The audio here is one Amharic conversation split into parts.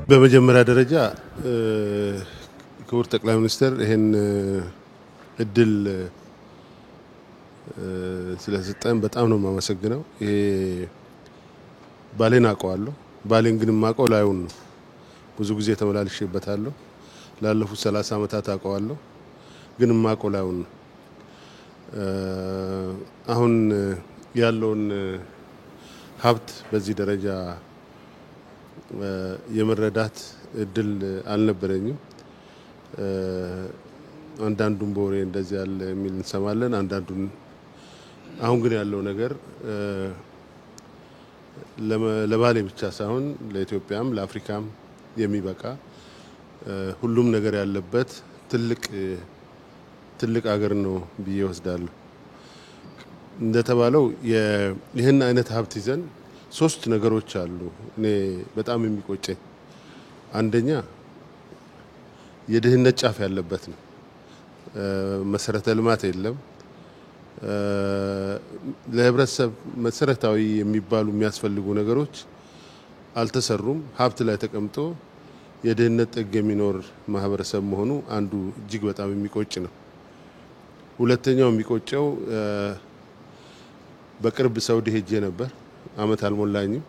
በመጀመሪያ ደረጃ ክቡር ጠቅላይ ሚኒስትር ይሄን እድል ስለሰጠን በጣም ነው የማመሰግነው። ይሄ ባሌን አውቀዋለሁ። ባሌን ግን የማውቀው ላዩን ነው። ብዙ ጊዜ ተመላልሼበታለሁ። ላለፉት 30 ዓመታት አውቀዋለሁ። ግን የማውቀው ላዩን ነው። አሁን ያለውን ሀብት በዚህ ደረጃ የመረዳት እድል አልነበረኝም። አንዳንዱን በወሬ እንደዚህ ያለ የሚል እንሰማለን። አንዳንዱን አሁን ግን ያለው ነገር ለባሌ ብቻ ሳይሆን ለኢትዮጵያም ለአፍሪካም የሚበቃ ሁሉም ነገር ያለበት ትልቅ ሀገር ነው ብዬ ወስዳለሁ። እንደተባለው ይህን አይነት ሀብት ይዘን ሶስት ነገሮች አሉ እኔ በጣም የሚቆጨኝ። አንደኛ የድህነት ጫፍ ያለበት ነው። መሰረተ ልማት የለም። ለህብረተሰብ መሰረታዊ የሚባሉ የሚያስፈልጉ ነገሮች አልተሰሩም። ሀብት ላይ ተቀምጦ የድህነት ጥግ የሚኖር ማህበረሰብ መሆኑ አንዱ እጅግ በጣም የሚቆጭ ነው። ሁለተኛው የሚቆጨው በቅርብ ሳውዲ ሄጄ ነበር። አመት አልሞላኝም።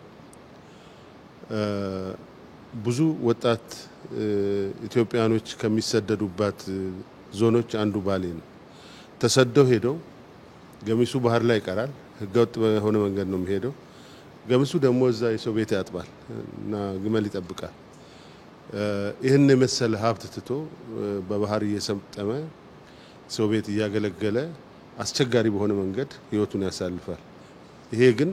ብዙ ወጣት ኢትዮጵያኖች ከሚሰደዱባት ዞኖች አንዱ ባሌ ነው። ተሰደው ሄደው ገሚሱ ባህር ላይ ይቀራል። ህገወጥ በሆነ መንገድ ነው የሚሄደው። ገሚሱ ደግሞ እዛ የሰው ቤት ያጥባል እና ግመል ይጠብቃል። ይህን የመሰለ ሀብት ትቶ በባህር እየሰጠመ ሰው ቤት እያገለገለ አስቸጋሪ በሆነ መንገድ ህይወቱን ያሳልፋል። ይሄ ግን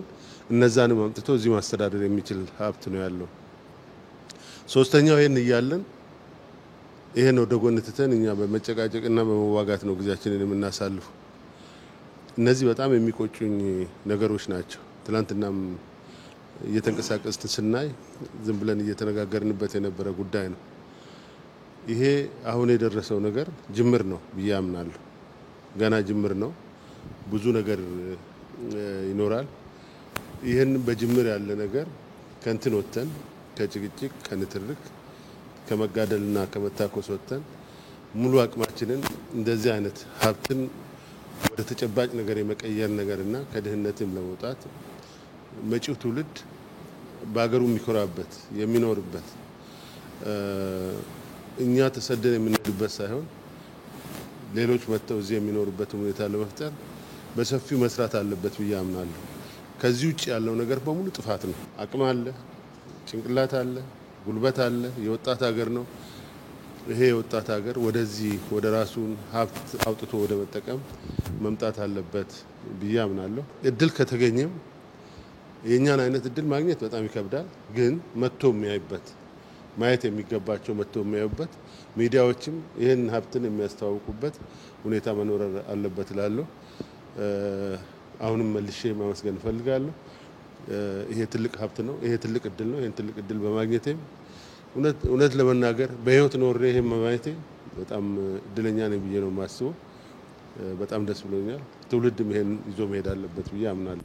እነዛንም አምጥቶ እዚህ ማስተዳደር የሚችል ሀብት ነው ያለው። ሶስተኛው ይሄን እያለን ይሄን ወደ ጎን ትተን እኛ በመጨቃጨቅና በመዋጋት ነው ጊዜያችንን የምናሳልፈው። እነዚህ በጣም የሚቆጩኝ ነገሮች ናቸው። ትላንትናም እየተንቀሳቀስን ስናይ ዝም ብለን እየተነጋገርንበት የነበረ ጉዳይ ነው። ይሄ አሁን የደረሰው ነገር ጅምር ነው ብዬ አምናለሁ። ገና ጅምር ነው። ብዙ ነገር ይኖራል። ይሄን በጅምር ያለ ነገር ከንትን ወተን ከጭቅጭቅ ከንትርክ ከመጋደልና ከመታኮስ ወተን ሙሉ አቅማችንን እንደዚህ አይነት ሀብትን ወደ ተጨባጭ ነገር የመቀየር ነገርና ከድህነትም ለመውጣት መጪው ትውልድ በአገሩ የሚኮራበት የሚኖርበት እኛ ተሰደን የምንሄድበት ሳይሆን ሌሎች መጥተው እዚህ የሚኖሩበት ሁኔታ ለመፍጠር በሰፊው መስራት አለበት ብዬ አምናለሁ። ከዚህ ውጭ ያለው ነገር በሙሉ ጥፋት ነው። አቅም አለ፣ ጭንቅላት አለ፣ ጉልበት አለ። የወጣት ሀገር ነው። ይሄ የወጣት ሀገር ወደዚህ ወደ ራሱን ሀብት አውጥቶ ወደ መጠቀም መምጣት አለበት ብዬ አምናለሁ። እድል ከተገኘም የኛን አይነት እድል ማግኘት በጣም ይከብዳል። ግን መጥቶ የሚያይበት ማየት የሚገባቸው መጥቶ የሚያዩበት ሚዲያዎችም ይህን ሀብትን የሚያስተዋውቁበት ሁኔታ መኖር አለበት እላለሁ። አሁንም መልሼ ማመስገን እፈልጋለሁ። ይሄ ትልቅ ሀብት ነው። ይሄ ትልቅ እድል ነው። ይሄን ትልቅ እድል በማግኘቴ እውነት ለመናገር በህይወት ኖሬ ይሄን በማየቴ በጣም እድለኛ ነኝ ብዬ ነው የማስበው። በጣም ደስ ብሎኛል። ትውልድም ይሄን ይዞ መሄድ አለበት ብዬ አምናለሁ።